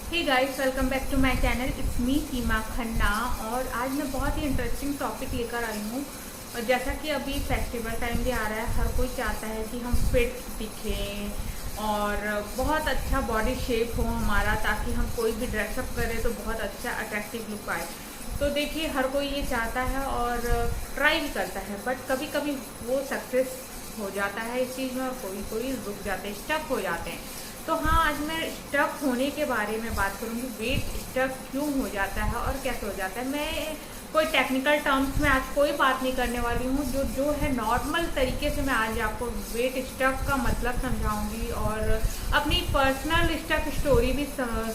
Hey guys, welcome back to my channel. It's me Seema Khanna. और आज मैं बहुत ही इंटरेस्टिंग टॉपिक लेकर आई हूँ। और जैसा कि अभी फेस्टिवल टाइम भी आ रहा है, हर कोई चाहता है कि हम फिट दिखें और बहुत अच्छा बॉडी शेप हो हमारा, ताकि हम कोई भी ड्रेसअप करें तो बहुत अच्छा अट्रैक्टिव लुक आए। तो देखिए, हर कोई ये चाहता है और ट्राई भी करता है, बट कभी कभी वो सक्सेस हो जाता है इस चीज़ में और कोई कोई रुक जाते हैं, स्टक हो जाते हैं। तो हाँ, आज मैं स्टक होने के बारे में बात करूँगी। वेट स्टक क्यों हो जाता है और कैसे हो जाता है। मैं कोई टेक्निकल टर्म्स में आज कोई बात नहीं करने वाली हूँ। जो है नॉर्मल तरीके से मैं आज आपको वेट स्टक का मतलब समझाऊंगी और अपनी पर्सनल स्टक स्टोरी भी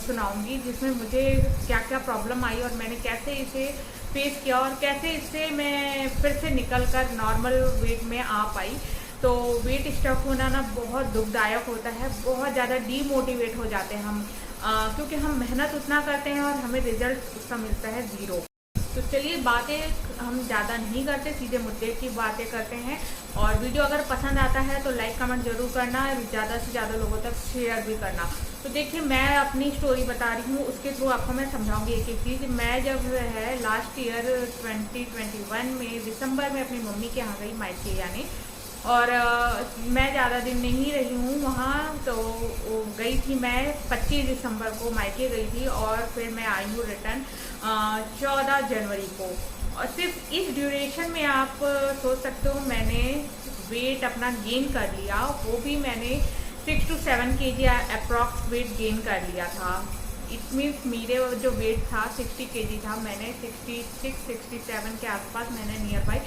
सुनाऊंगी, जिसमें मुझे क्या क्या प्रॉब्लम आई और मैंने कैसे इसे फेस किया और कैसे इससे मैं फिर से निकल कर नॉर्मल वेट में आ पाई। तो वेट स्टक होना ना बहुत दुखदायक होता है, बहुत ज़्यादा डीमोटिवेट हो जाते हैं हम, क्योंकि हम मेहनत उतना करते हैं और हमें रिजल्ट उसका मिलता है ज़ीरो। तो चलिए, बातें हम ज़्यादा नहीं करते, सीधे मुद्दे की बातें करते हैं। और वीडियो अगर पसंद आता है तो लाइक कमेंट जरूर करना, ज़्यादा से ज़्यादा लोगों तक शेयर भी करना। तो देखिए, मैं अपनी स्टोरी बता रही हूँ, उसके थ्रू आपको मैं समझाऊंगी एक एक चीज़। मैं जब है लास्ट ईयर 2021 में दिसंबर में अपनी मम्मी के यहाँ गई, मायके यानी। और मैं ज़्यादा दिन नहीं रही हूँ वहाँ, तो गई थी मैं 25 दिसंबर को मायके गई थी और फिर मैं आई हूँ रिटर्न 14 जनवरी को। और सिर्फ इस ड्यूरेशन में आप सोच सकते हो मैंने वेट अपना गेन कर लिया, वो भी मैंने 6 to 7 kg approx weight gain कर लिया था। इट मीन्स मेरे जो वेट था 60 kg था, मैंने 66-67 के आसपास मैंने नियर बाई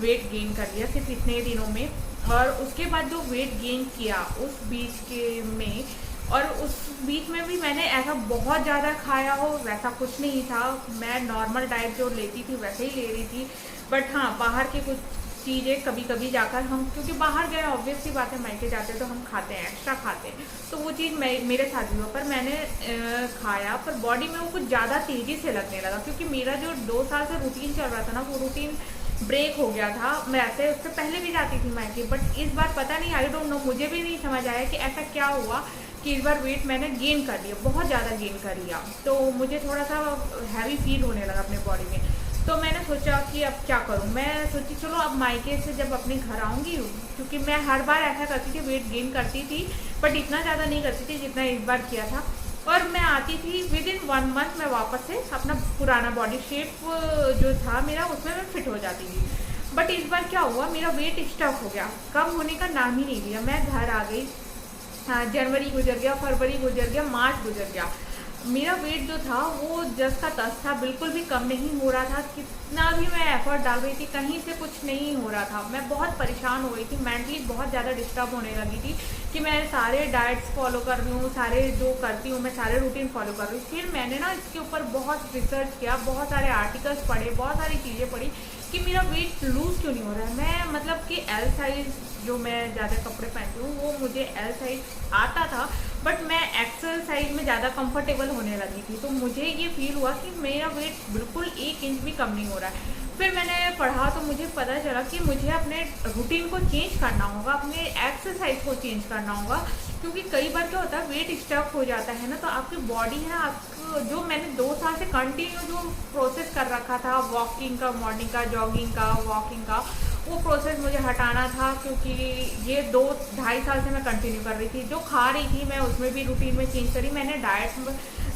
वेट गेन कर लिया सिर्फ इतने दिनों में। और उसके बाद जो वेट गेन किया उस बीच के में, और उस बीच में भी मैंने ऐसा बहुत ज़्यादा खाया हो वैसा कुछ नहीं था। मैं नॉर्मल डाइट जो लेती थी वैसे ही ले रही थी। बट हाँ, बाहर की कुछ चीज़ें कभी कभी जाकर हम, क्योंकि बाहर गए ऑब्वियस सी बात है, मायके जाते हैं तो हम खाते हैं, एक्स्ट्रा खाते हैं, तो वो चीज़ मेरे साथ भी हुआ। पर मैंने खाया, पर बॉडी में वो कुछ ज़्यादा तेज़ी से लगने लगा, क्योंकि मेरा जो 2 साल से रूटीन चल रहा था ना, वो रूटीन ब्रेक हो गया था। मैं ऐसे उससे पहले भी जाती थी मायके, बट इस बार पता नहीं, आई डोंट नो, मुझे भी नहीं समझ आया कि ऐसा क्या हुआ कि इस बार वेट मैंने गेन कर लिया, बहुत ज़्यादा गेन कर लिया। तो मुझे थोड़ा सा हैवी फील होने लगा अपने बॉडी में। तो मैंने सोचा कि अब क्या करूं। मैं सोची चलो अब मायके से जब अपने घर आऊंगी, क्योंकि मैं हर बार ऐसा करती थी, वेट गेन करती थी बट इतना ज़्यादा नहीं करती थी जितना इस बार किया था। और मैं आती थी विद इन 1 मंथ मैं वापस से अपना पुराना बॉडी शेप जो था मेरा, उसमें मैं फिट हो जाती थी। बट इस बार क्या हुआ, मेरा वेट स्टक हो गया, कम होने का नाम ही नहीं लिया। मैं घर आ गई, जनवरी गुजर गया, फरवरी गुजर गया, मार्च गुजर गया, मेरा वेट जो था वो 10 का 10 था, बिल्कुल भी कम नहीं हो रहा था। कितना भी मैं एफर्ट डाल रही थी, कहीं से कुछ नहीं हो रहा था। मैं बहुत परेशान हो गई थी, मेंटली बहुत ज़्यादा डिस्टर्ब होने लगी थी कि मैं सारे डाइट्स फॉलो कर रही हूँ, सारे जो करती हूँ मैं सारे रूटीन फॉलो कर रही हूँ। फिर मैंने ना इसके ऊपर बहुत रिसर्च किया, बहुत सारे आर्टिकल्स पढ़े, बहुत सारी चीज़ें पढ़ी कि मेरा वेट लूज़ क्यों नहीं हो रहा है। मैं मतलब कि एल साइज़, जो मैं ज़्यादा कपड़े पहनती हूँ वो मुझे एल साइज़ आता था, बट मैं एक्सेल साइज में ज़्यादा कंफर्टेबल होने लगी थी। तो मुझे ये फील हुआ कि मेरा वेट बिल्कुल 1 इंच भी कम नहीं हो रहा है। फिर मैंने पढ़ा तो मुझे पता चला कि मुझे अपने रूटीन को चेंज करना होगा, अपने एक्सरसाइज को चेंज करना होगा। क्योंकि कई बार क्या होता है, वेट स्टक हो जाता है ना, तो आपकी बॉडी है, आपको जो मैंने 2 साल से कंटिन्यू जो प्रोसेस कर रखा था, वॉकिंग का, मॉर्निंग का, जॉगिंग का, वॉकिंग का, वो प्रोसेस मुझे हटाना था। क्योंकि ये 2-2.5 साल से मैं कंटिन्यू कर रही थी। जो खा रही थी मैं उसमें भी रूटीन में चेंज करी। मैंने डाइट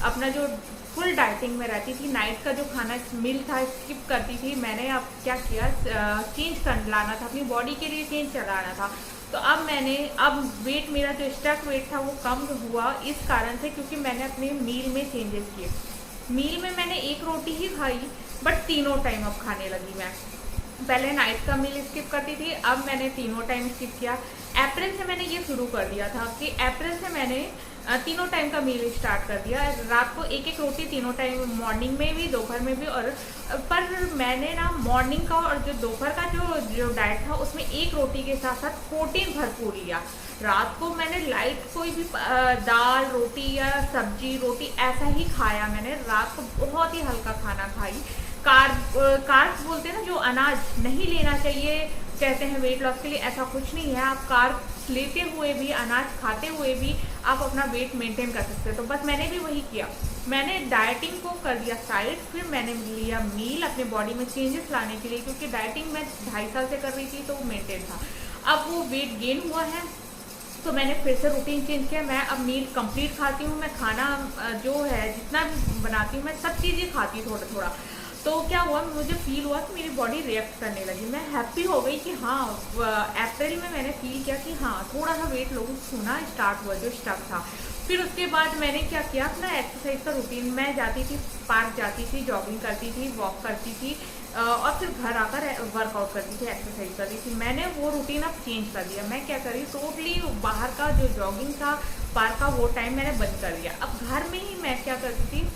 अपना जो फुल डाइटिंग में रहती थी, नाइट का जो खाना मील था स्किप करती थी। मैंने अब क्या किया, चेंज कर लाना था, अपनी बॉडी के लिए चेंज चलाना था। तो अब वेट मेरा जो स्टक वेट था वो कम हुआ इस कारण से, क्योंकि मैंने अपने मील में चेंजेस किए। मील में मैंने 1 रोटी ही खाई, बट तीनों टाइम अब खाने लगी मैं। पहले नाइट का मील स्किप करती थी, अब मैंने तीनों टाइम स्किप किया। अप्रैल से मैंने ये शुरू कर दिया था कि अप्रैल से मैंने तीनों टाइम का मील स्टार्ट कर दिया। रात को 1-1 रोटी तीनों टाइम, मॉर्निंग में भी, दोपहर में भी। और पर मैंने ना मॉर्निंग का और जो दोपहर का जो डाइट था उसमें 1 रोटी के साथ साथ प्रोटीन भरपूर लिया। रात को मैंने लाइट कोई भी दाल रोटी या सब्जी रोटी ऐसा ही खाया। मैंने रात को बहुत ही हल्का खाना खाई। कार्ब्स बोलते हैं ना, जो अनाज नहीं लेना चाहिए कहते हैं वेट लॉस के लिए, ऐसा कुछ नहीं है। आप कार्ब लेते हुए भी, अनाज खाते हुए भी आप अपना वेट मेंटेन कर सकते हो। तो बस मैंने भी वही किया, मैंने डाइटिंग को कर दिया साइड, फिर मैंने लिया मील अपने बॉडी में चेंजेस लाने के लिए, क्योंकि डाइटिंग मैं 2.5 साल से कर रही थी तो वो मेंटेन था। अब वो वेट गेन हुआ है तो मैंने फिर से रूटीन चेंज किया। मैं अब मील कंप्लीट खाती हूँ, मैं खाना जो है जितना भी बनाती हूँ मैं सब चीज़ें खाती हूँ थोड़ा थोड़ा। तो क्या हुआ, मुझे फील हुआ कि मेरी बॉडी रिएक्ट करने लगी, मैं हैप्पी हो गई कि हाँ अप्रैल में मैंने फील किया कि हाँ थोड़ा सा वेट लॉस होना स्टार्ट हुआ जो स्टक था। फिर उसके बाद मैंने क्या किया, अपना एक्सरसाइज का रूटीन, मैं जाती थी पार्क जाती थी, जॉगिंग करती थी, वॉक करती थी और फिर घर आकर वर्कआउट करती थी, एक्सरसाइज करती थी। मैंने वो रूटीन अब चेंज कर दिया। मैं क्या करी, टोटली बाहर का जो जॉगिंग था, पार्क का, वो टाइम मैंने बंद कर दिया। अब घर में ही मैं क्या करती थी,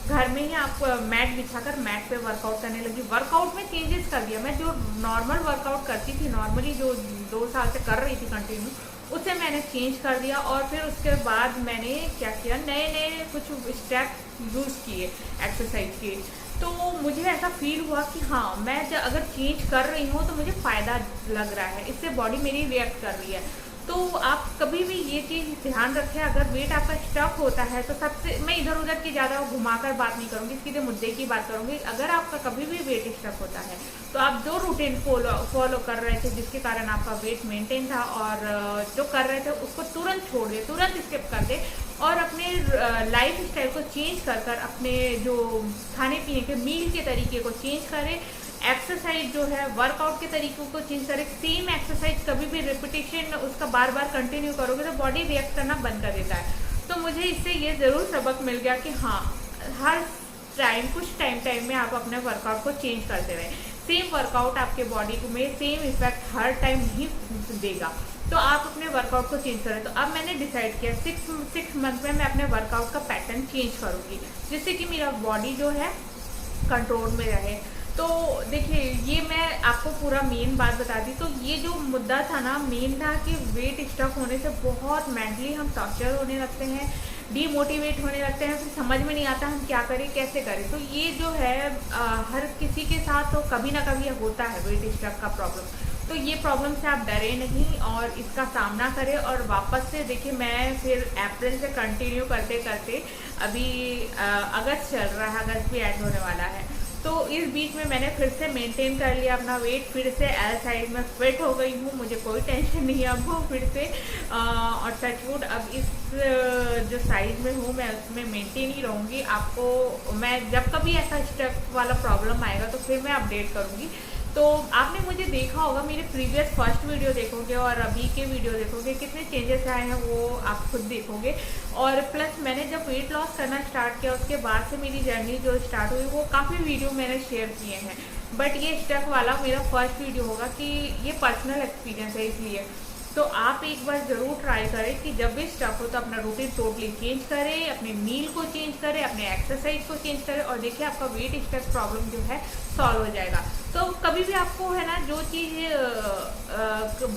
घर में ही आप मैट बिछाकर मैट पे वर्कआउट करने लगी। वर्कआउट में चेंजेस कर दिया। मैं जो नॉर्मल वर्कआउट करती थी, नॉर्मली जो 2 साल से कर रही थी कंटिन्यू, उसे मैंने चेंज कर दिया। और फिर उसके बाद मैंने क्या किया, नए नए कुछ स्टेप यूज़ किए एक्सरसाइज के। तो मुझे ऐसा फील हुआ कि हाँ मैं अगर चेंज कर रही हूँ तो मुझे फ़ायदा लग रहा है, इससे बॉडी मेरी रिएक्ट कर रही है। तो आप कभी भी ये चीज़ ध्यान रखें, अगर वेट आपका स्टक होता है तो सबसे, मैं इधर उधर की ज़्यादा घुमाकर बात नहीं करूँगी, सीधे मुद्दे की बात करूँगी। अगर आपका कभी भी वेट स्टक होता है तो आप जो रूटीन फॉलो कर रहे थे जिसके कारण आपका वेट मेंटेन था और जो कर रहे थे उसको तुरंत छोड़ दे, तुरंत स्किप कर दे और अपने लाइफ स्टाइल को चेंज कर कर अपने जो खाने पीने के मील के तरीके को चेंज करें। एक्सरसाइज जो है, वर्कआउट के तरीकों को चेंज करें। सेम एक्सरसाइज कभी भी रिपीटेशन उसका बार बार कंटिन्यू करोगे तो बॉडी रिएक्ट करना बंद कर देता है। तो मुझे इससे ये ज़रूर सबक मिल गया कि हाँ हर टाइम, कुछ टाइम में आप अपने वर्कआउट को चेंज करते रहें। सेम वर्कआउट आपके बॉडी में सेम इफेक्ट हर टाइम नहीं देगा, तो आप अपने वर्कआउट को चेंज करें। तो अब मैंने डिसाइड किया 6 मंथ में मैं अपने वर्कआउट का पैटर्न चेंज करूँगी, जिससे कि मेरा बॉडी जो है कंट्रोल में रहे। तो देखिए, ये मैं आपको पूरा मेन बात बता दी। तो ये जो मुद्दा था ना, मेन था कि वेट स्टक होने से बहुत मेंटली हम टॉर्चर होने लगते हैं, डीमोटिवेट होने लगते हैं, फिर समझ में नहीं आता हम क्या करें, कैसे करें। तो ये जो है हर किसी के साथ तो कभी ना कभी होता है वेट स्टक का प्रॉब्लम। तो ये प्रॉब्लम से आप डरे नहीं और इसका सामना करें। और वापस से देखिए, मैं फिर अप्रैल से कंटिन्यू करते करते अभी अगस्त चल रहा है, अगस्त भी एंड होने वाला है। तो इस बीच में मैंने फिर से मेंटेन कर लिया अपना वेट, फिर से एल साइज में फिट हो गई हूँ, मुझे कोई टेंशन नहीं है अब फिर से। और टचवुड अब इस जो साइज में हूँ मैं उसमें मेंटेन ही रहूँगी। आपको मैं जब कभी ऐसा स्टेप वाला प्रॉब्लम आएगा तो फिर मैं अपडेट करूँगी। तो आपने मुझे देखा होगा, मेरे प्रीवियस फर्स्ट वीडियो देखोगे और अभी के वीडियो देखोगे, कितने चेंजेस आए हैं वो आप खुद देखोगे। और प्लस मैंने जब वेट लॉस करना स्टार्ट किया उसके बाद से मेरी जर्नी जो स्टार्ट हुई वो काफ़ी वीडियो मैंने शेयर किए हैं, बट ये स्टेप वाला मेरा फर्स्ट वीडियो होगा कि ये पर्सनल एक्सपीरियंस है। इसलिए तो आप एक बार ज़रूर ट्राई करें कि जब भी स्टक हो तो अपना रूटीन टोटली चेंज करें, अपने मील को चेंज करें, अपने एक्सरसाइज को चेंज करें और देखिए आपका वेट स्टक प्रॉब्लम जो है सॉल्व हो जाएगा। तो कभी भी आपको है ना जो चीज़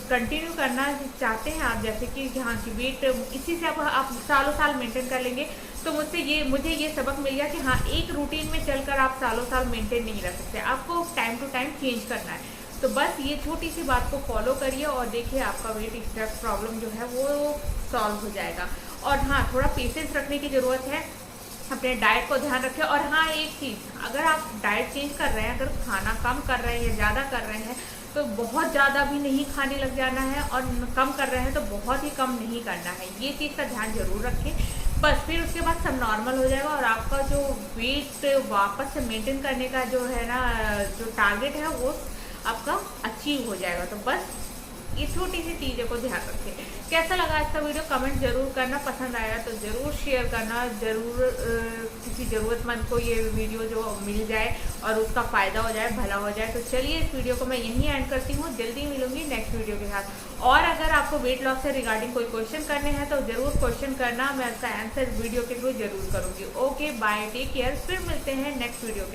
कंटिन्यू करना चाहते हैं आप, जैसे कि हाँ कि वेट इसी से आप सालों साल मेंटेन कर लेंगे, तो मुझे ये सबक मिल गया कि हाँ एक रूटीन में चलकर आप सालों साल मेंटेन नहीं रख सकते, आपको टाइम टू टाइम चेंज करना है। तो बस ये छोटी सी बात को फॉलो करिए और देखिए आपका वेट स्टक प्रॉब्लम जो है वो सॉल्व हो जाएगा। और हाँ, थोड़ा पेशेंस रखने की ज़रूरत है, अपने डाइट को ध्यान रखें। और हाँ एक चीज़, अगर आप डाइट चेंज कर रहे हैं, अगर खाना कम कर रहे हैं या ज़्यादा कर रहे हैं तो बहुत ज़्यादा भी नहीं खाने लग जाना है और कम कर रहे हैं तो बहुत ही कम नहीं करना है। ये चीज़ का ध्यान जरूर रखें। बस फिर उसके बाद सब नॉर्मल हो जाएगा और आपका जो वेट वापस से मेंटेन करने का जो है ना जो टारगेट है वो आपका अचीव हो जाएगा। तो बस ये छोटी सी चीज़ों को ध्यान रखें। कैसा लगा आज का वीडियो कमेंट जरूर करना, पसंद आया तो ज़रूर शेयर करना, ज़रूर किसी ज़रूरतमंद को ये वीडियो जो मिल जाए और उसका फ़ायदा हो जाए, भला हो जाए। तो चलिए इस वीडियो को मैं यहीं एंड करती हूँ, जल्दी मिलूंगी नेक्स्ट वीडियो के साथ। और अगर आपको वेट लॉस से रिगार्डिंग कोई क्वेश्चन करने हैं तो ज़रूर क्वेश्चन करना, मैं उसका आंसर वीडियो के थ्रू जरूर करूँगी। ओके बाय, टेक केयर, फिर मिलते हैं नेक्स्ट वीडियो के